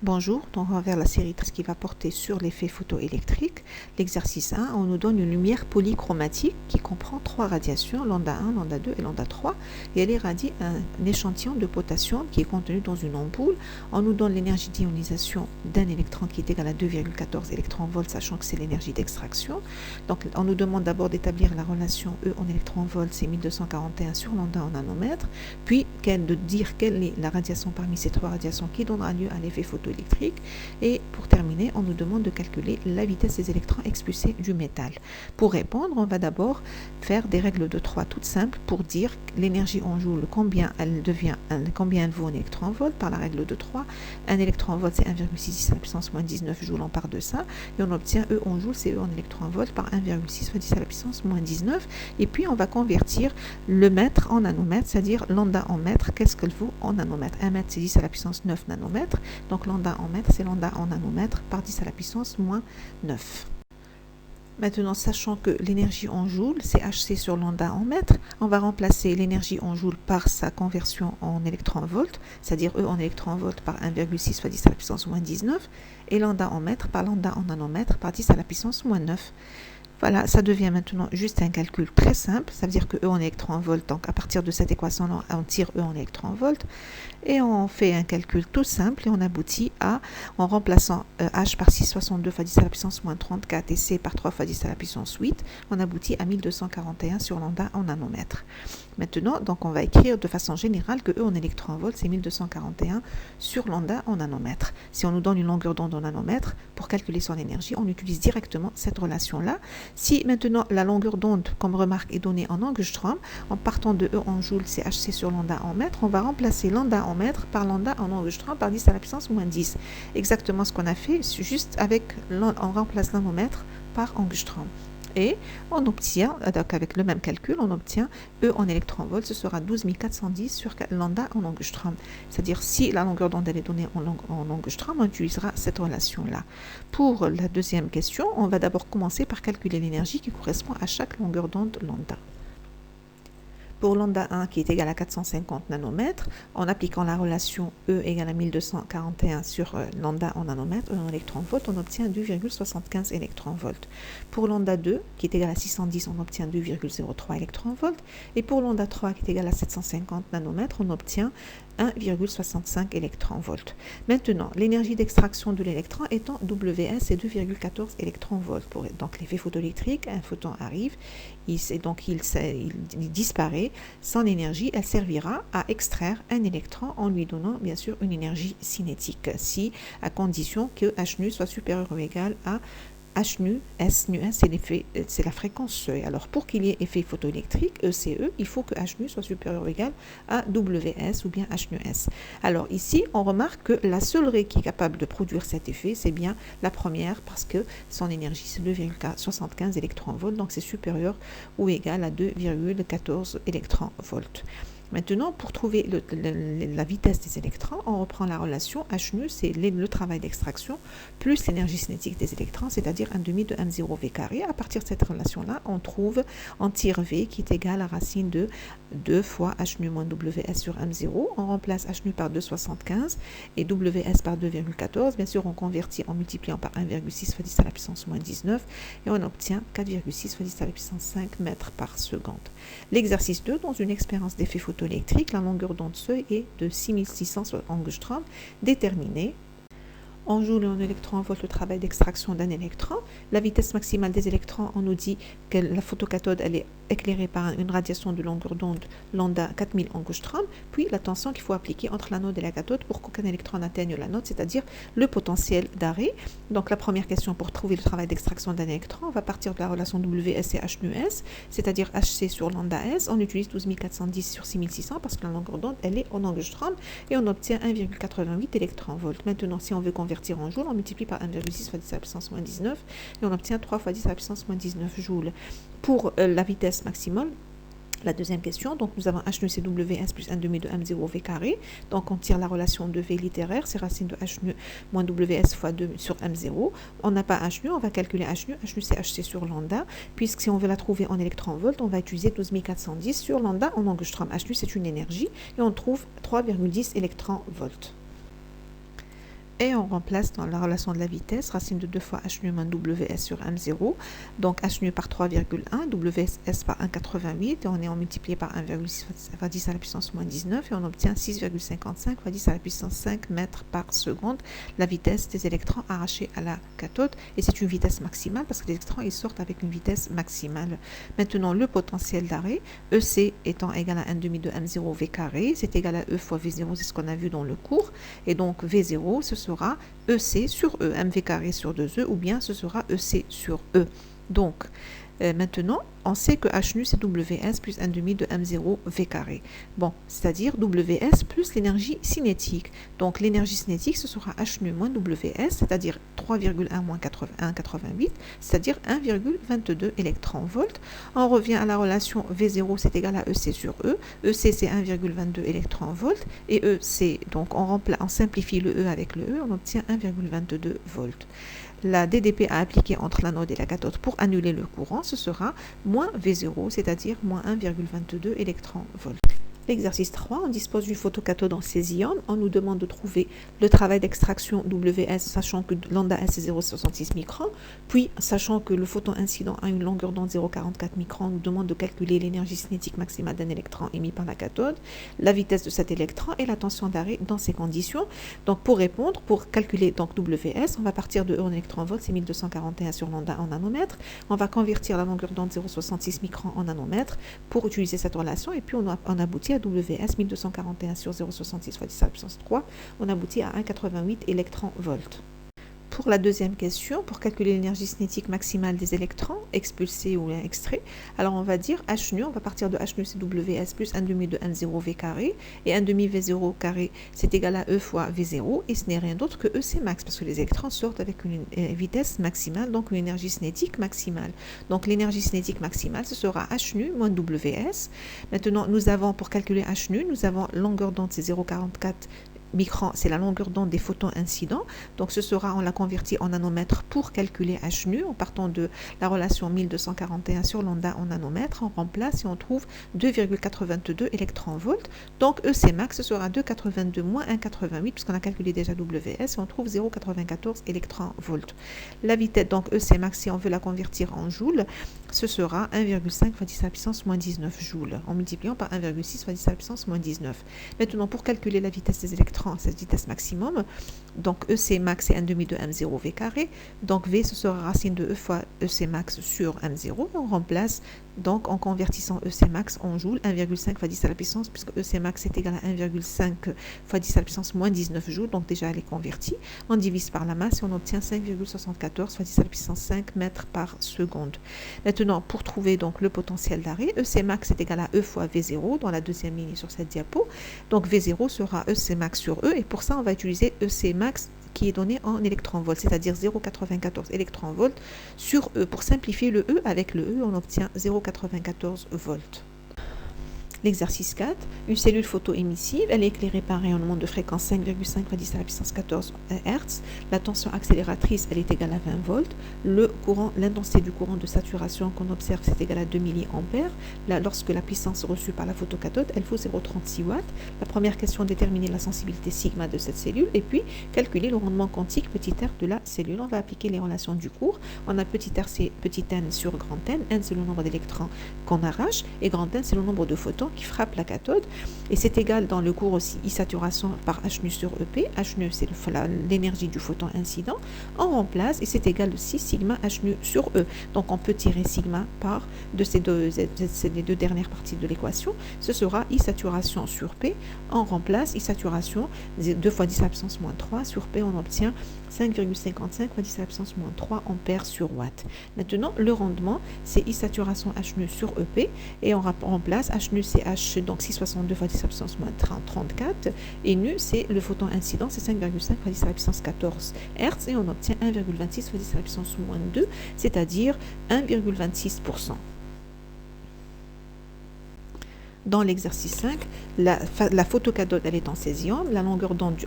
Bonjour, donc on va vers la série 13 qui va porter sur l'effet photoélectrique. L'exercice 1, on nous donne une lumière polychromatique qui comprend trois radiations, lambda 1, lambda 2 et lambda 3, et elle irradie un échantillon de potassium qui est contenu dans une ampoule. On nous donne l'énergie d'ionisation d'un électron qui est égale à 2,14 électronvolts, sachant que c'est l'énergie d'extraction. Donc on nous demande d'abord d'établir la relation E en électronvolts, c'est 1241 sur lambda en nanomètres, puis de dire quelle est la radiation parmi ces trois radiations qui donnera lieu à l'effet photoélectrique. Et pour terminer, on nous demande de calculer la vitesse des électrons expulsés du métal. Pour répondre, on va d'abord faire des règles de 3 toutes simples pour dire l'énergie en joule, combien elle vaut en électronvolts par la règle de 3. Un électronvolt, c'est 1,6 à la puissance moins 19 joules, on part de ça, et on obtient E en joules, c'est E en électronvolts par 1,6 fois 10 à la puissance moins 19. Et puis on va convertir le mètre en nanomètre, c'est-à-dire lambda en mètre, qu'est-ce qu'elle vaut en nanomètre? 1 mètre, c'est 10 à la puissance 9 nanomètres, donc lambda en mètres, c'est lambda en nanomètres par 10 à la puissance moins 9. Maintenant, sachant que l'énergie en joules, c'est Hc sur lambda en mètres, on va remplacer l'énergie en joules par sa conversion en électronvolts, c'est-à-dire E en électronvolts par 1,6 fois 10 à la puissance moins 19, et lambda en mètres par lambda en nanomètres par 10 à la puissance moins 9. Voilà, ça devient maintenant juste un calcul très simple. Ça veut dire que E en électronvolts, donc à partir de cette équation-là, on tire E en électronvolts et on fait un calcul tout simple et on aboutit à, en remplaçant H par 6,62 fois 10 à la puissance moins 34 et C par 3 fois 10 à la puissance 8, on aboutit à 1241 sur lambda en nanomètres. Maintenant, donc on va écrire de façon générale que E en électronvolts, c'est 1241 sur lambda en nanomètres. Si on nous donne une longueur d'onde en nanomètres, pour calculer son énergie, on utilise directement cette relation-là. Si maintenant la longueur d'onde, comme remarque, est donnée en angstrom, en partant de E en joules, c'est Hc sur lambda en mètres, on va remplacer lambda en mètres par lambda en angstrom par 10 à la puissance moins 10. Exactement ce qu'on a fait, juste avec, on remplace nanomètre par angstrom. Et on obtient, donc avec le même calcul, on obtient E en électronvolts, ce sera 12 410 sur lambda en angstrom. C'est-à-dire, si la longueur d'onde est donnée en angstrom, on utilisera cette relation-là. Pour la deuxième question, on va d'abord commencer par calculer l'énergie qui correspond à chaque longueur d'onde lambda. Pour lambda 1 qui est égal à 450 nanomètres, en appliquant la relation E égale à 1241 sur lambda en nanomètres, en électronvolts, on obtient 2,75 électronvolts. Pour lambda 2 qui est égal à 610, on obtient 2,03 électronvolts. Et pour lambda 3 qui est égal à 750 nanomètres, on obtient 1,65 électronvolts. Maintenant, l'énergie d'extraction de l'électron étant WS, c'est 2,14 électronvolts. Donc l'effet photoélectrique, un photon arrive, il disparaît. Son énergie, elle servira à extraire un électron en lui donnant bien sûr une énergie cinétique, à condition que h nu soit supérieur ou égal à h nu, S nu S, c'est la fréquence seuil. Alors pour qu'il y ait effet photoélectrique, ECE, il faut que h nu soit supérieur ou égal à WS ou bien h nu S. Alors ici, on remarque que la seule raie qui est capable de produire cet effet, c'est bien la première parce que son énergie c'est 2,75 électronvolts, donc c'est supérieur ou égal à 2,14 électronvolts. Maintenant, pour trouver la vitesse des électrons, on reprend la relation h nu, c'est le travail d'extraction, plus l'énergie cinétique des électrons, c'est-à-dire 1 demi de m0 v carré. À partir de cette relation-là, on tire v qui est égal à racine de 2 fois h nu moins ws sur m0. On remplace h nu par 2,75 et ws par 2,14. Bien sûr, on convertit en multipliant par 1,6 fois 10 à la puissance moins 19 et on obtient 4,6 fois 10 à la puissance 5 mètres par seconde. L'exercice 2, dans une expérience d'effet photoélectrique, la longueur d'onde seuil est de 6600 angstroms, déterminée en joule et en électronvolts le travail d'extraction d'un électron. La vitesse maximale des électrons, on nous dit que la photocathode elle est éclairée par une radiation de longueur d'onde lambda 4000 angstroms, puis la tension qu'il faut appliquer entre l'anode et la cathode pour qu'aucun électron n'atteigne l'anode, c'est-à-dire le potentiel d'arrêt. Donc la première question pour trouver le travail d'extraction d'un électron, on va partir de la relation WS et H nu S, c'est-à-dire Hc sur lambda S. On utilise 12410 sur 6600 parce que la longueur d'onde elle est en angstrom et on obtient 1,88 électronvolts. Maintenant, si on veut convertir en joules, on multiplie par 1,6 fois 10 à la puissance moins 19 et on obtient 3 fois 10 à la puissance moins 19 joules. Pour la vitesse maximale, la deuxième question, donc nous avons h nu c'est ws plus 1 demi de m0 v carré, donc on tire la relation de v littéraire, c'est racine de h nu moins ws fois 2 sur m0. On n'a pas h nu, on va calculer h nu c'est hc sur lambda, puisque si on veut la trouver en électronvolts, on va utiliser 12410 sur lambda en angstrom. H nu c'est une énergie et on trouve 3,10 électronvolts. et on remplace dans la relation de la vitesse, racine de 2 fois h nu moins ws sur m0, donc h nu par 3,1, ws par 1,88, et on est multiplié par 1,6 fois 10 à la puissance moins 19, et on obtient 6,55 fois 10 à la puissance 5 mètres par seconde, la vitesse des électrons arrachés à la cathode, et c'est une vitesse maximale parce que les électrons ils sortent avec une vitesse maximale. Maintenant, le potentiel d'arrêt, EC étant égal à 1 demi de m0 v carré, c'est égal à E fois V0, c'est ce qu'on a vu dans le cours, et donc V0, ce sera EC sur E, mv carré sur 2E, ou bien ce sera EC sur E. Donc, maintenant, on sait que H nu c'est WS plus 1 demi de M0 V carré. Bon, c'est-à-dire WS plus l'énergie cinétique. Donc, l'énergie cinétique, ce sera H nu moins WS, c'est-à-dire 3,1 moins 1,88, c'est-à-dire 1,22 électronvolts. On revient à la relation V0, c'est égal à EC sur E. EC, c'est 1,22 électronvolts. Et EC, donc on simplifie le E avec le E, on obtient 1,22 volts. La DDP à appliquer entre l'anode et la cathode pour annuler le courant, ce sera moins V0, c'est-à-dire moins 1,22 électronvolts. L'exercice 3, on dispose d'une photocathode en césium. On nous demande de trouver le travail d'extraction WS, sachant que lambda S est 0,66 microns. Puis, sachant que le photon incident a une longueur d'onde 0,44 microns, on nous demande de calculer l'énergie cinétique maximale d'un électron émis par la cathode, la vitesse de cet électron et la tension d'arrêt dans ces conditions. Donc, pour répondre, pour calculer donc WS, on va partir de E en électronvolts, c'est 1241 sur lambda en nanomètres. On va convertir la longueur d'onde 0,66 microns en nanomètres pour utiliser cette relation et puis on aboutit à WS 1241 sur 0,66 fois 10 à la puissance 3, on aboutit à 1,88 électronvolts. Pour la deuxième question, pour calculer l'énergie cinétique maximale des électrons expulsés ou extraits, alors on va dire H nu, on va partir de H nu c'est WS plus 1 demi de M0 V carré, et 1 demi V0 carré c'est égal à E fois V0, et ce n'est rien d'autre que EC max, parce que les électrons sortent avec une vitesse maximale, donc une énergie cinétique maximale. Donc l'énergie cinétique maximale, ce sera H nu moins WS. Maintenant, nous avons, pour calculer H nu, nous avons longueur d'onde, c'est 0,44 microns, c'est la longueur d'onde des photons incidents. Donc ce sera, on l'a converti en nanomètres pour calculer H nu en partant de la relation 1241 sur lambda en nanomètres. On remplace et on trouve 2,82 électronvolts. Donc EC max, ce sera 2,82 moins 1,88 puisqu'on a calculé déjà WS et on trouve 0,94 électronvolts. La vitesse, donc EC max, si on veut la convertir en joules, ce sera 1,5 fois 10 à la puissance moins 19 joules en multipliant par 1,6 fois 10 à la puissance moins 19. Maintenant, pour calculer la vitesse des électrons à cette vitesse maximum, donc EC max c'est 1 demi de M0 V carré, donc V ce sera racine de E fois EC max sur M0, on remplace donc en convertissant EC max en joules, 1,5 fois 10 à la puissance, puisque EC max est égal à 1,5 fois 10 à la puissance moins 19 joules, donc déjà elle est convertie, on divise par la masse et on obtient 5,74 fois 10 à la puissance 5 mètres par seconde. Maintenant, pour trouver donc le potentiel d'arrêt, EC max est égal à E fois V0 dans la deuxième ligne sur cette diapo, donc V0 sera EC max sur E, et pour ça on va utiliser EC max qui est donné en électronvolts, c'est-à-dire 0,94 électronvolts sur E. Pour simplifier le E, avec le E, on obtient 0,94 volts. L'exercice 4, une cellule photoémissive, elle est éclairée par un rayonnement de fréquence 5,5 fois 10 à la puissance 14 Hz. La tension accélératrice, elle est égale à 20 volts. Le courant, l'intensité du courant de saturation qu'on observe, c'est égal à 2 milliampères. Là, lorsque la puissance reçue par la photocathode, elle vaut 0,36 watts. La première question, déterminer la sensibilité sigma de cette cellule et puis calculer le rendement quantique petit r de la cellule. On va appliquer les relations du cours. On a petit r, c'est petit n sur grand n. N, c'est le nombre d'électrons qu'on arrache et grand n, c'est le nombre de photons qui frappe la cathode, et c'est égal dans le cours aussi I saturation par H nu sur EP. H nu c'est l'énergie du photon incident, on remplace et c'est égal aussi sigma H nu sur E. Donc on peut tirer sigma par de ces les deux dernières parties de l'équation, ce sera I saturation sur P, on remplace I saturation 2 fois 10 à la puissance moins 3 sur P, on obtient 5,55 fois 10 à la puissance moins 3 ampères sur watt. Maintenant, le rendement, c'est I saturation H nu sur EP, et on remplace H nu c'est H, donc 6,62 fois 10 à la puissance moins 34, et nu c'est le photon incident, c'est 5,5 fois 10 à la puissance 14 Hz, et on obtient 1,26 fois 10 à la puissance moins 2, c'est-à-dire 1,26%. dans l'exercice 5, la photocathode elle est en césium,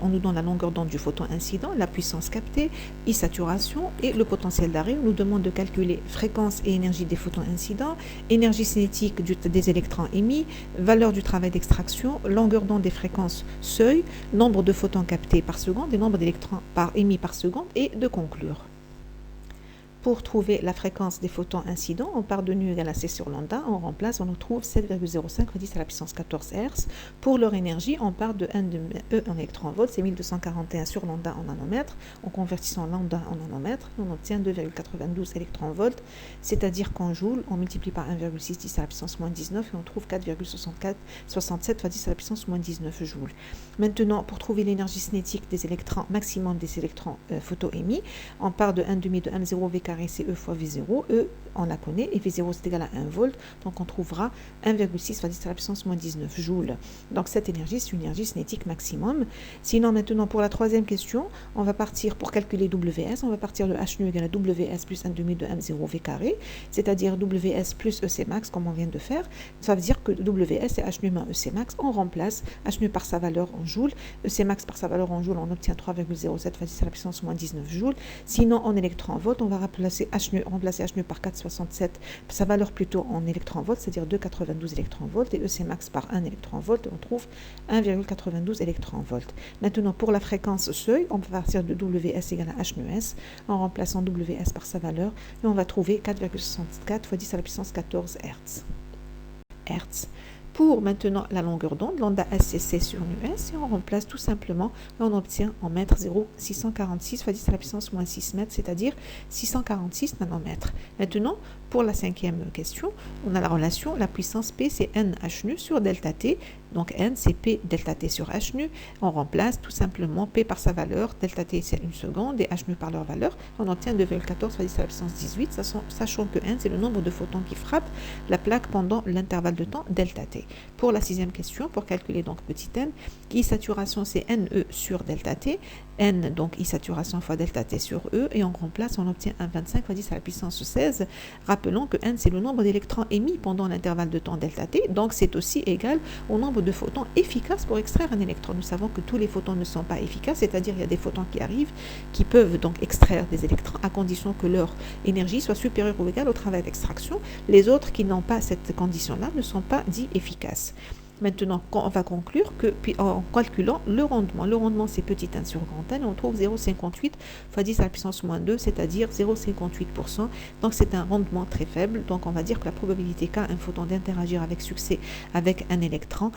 on nous donne la longueur d'onde du photon incident, la puissance captée, I-saturation et le potentiel d'arrêt. On nous demande de calculer fréquence et énergie des photons incidents, énergie cinétique des électrons émis, valeur du travail d'extraction, longueur d'onde des fréquences seuil, nombre de photons captés par seconde et nombre d'électrons émis par seconde, et de conclure. Pour trouver la fréquence des photons incidents, on part de nu égale à C sur lambda, on remplace, on nous trouve 7,05 fois 10 à la puissance 14 Hz. Pour leur énergie, on part de 1 de E en électron-volt, c'est 1241 sur lambda en nanomètres. En convertissant lambda en nanomètres, on obtient 2,92 électron-volts, c'est-à-dire qu'en joule, on multiplie par 1,6 10 à la puissance moins 19 et on trouve 4,67 fois 10 à la puissance moins 19 joules. Maintenant, pour trouver l'énergie cinétique des électrons, maximum des électrons photo-émis, on part de 1 demi de M0 V carré c'est E fois V0. E, on la connaît, et V0 c'est égal à 1 volt, donc on trouvera 1,6 fois 10 à la puissance moins 19 joules. Donc cette énergie, c'est une énergie cinétique maximum. Sinon, maintenant, pour la troisième question, on va partir pour calculer WS, on va partir de H nu égale à WS plus 1 demi de M0 V carré, c'est-à-dire WS plus EC max, comme on vient de faire. Ça veut dire que WS est H nu moins EC max. On remplace H nu par sa valeur en joules, EC max par sa valeur en joules, on obtient 3,07 fois 10 à la puissance moins 19 joules. Sinon, en électron-volt, on va remplacer H nu par 4,67, sa valeur plutôt en électron-volt, c'est-à-dire 2,92 électron-volts, et EC max par 1 électron-volt, on trouve 1,92 électron-volts. Maintenant, pour la fréquence seuil, on va partir de WS égale à H nu S, en remplaçant WS par sa valeur, et on va trouver 4,64 fois 10 à la puissance 14 Hz. Pour maintenant la longueur d'onde, lambda SCC sur nu S, et on remplace tout simplement, et on obtient en mètres 0,646 fois 10 à la puissance moins 6 mètres, c'est-à-dire 646 nanomètres. Maintenant, pour la cinquième question, on a la relation, la puissance P c'est N H nu sur delta T, donc N c'est P delta T sur H nu, on remplace tout simplement P par sa valeur, delta T c'est 1 seconde, et H nu par leur valeur, on obtient 2,14 fois 10 à la puissance 18, sachant que N c'est le nombre de photons qui frappent la plaque pendant l'intervalle de temps delta T. Pour la sixième question, pour calculer donc petit n, I-saturation c'est NE sur delta T, N donc I-saturation fois delta T sur E, et on remplace, on obtient 1,25 fois 10 à la puissance 16. Rappelons que N c'est le nombre d'électrons émis pendant l'intervalle de temps delta T, donc c'est aussi égal au nombre de photons efficaces pour extraire un électron. Nous savons que tous les photons ne sont pas efficaces, c'est-à-dire il y a des photons qui arrivent, qui peuvent donc extraire des électrons à condition que leur énergie soit supérieure ou égale au travail d'extraction. Les autres qui n'ont pas cette condition-là ne sont pas dits efficaces. Maintenant, on va conclure que, puis en calculant le rendement c'est petit n sur grand N, on trouve 0,58 fois 10 à la puissance moins 2, c'est-à-dire 0,58%. Donc c'est un rendement très faible. Donc on va dire que la probabilité qu'a un photon d'interagir avec succès avec un électron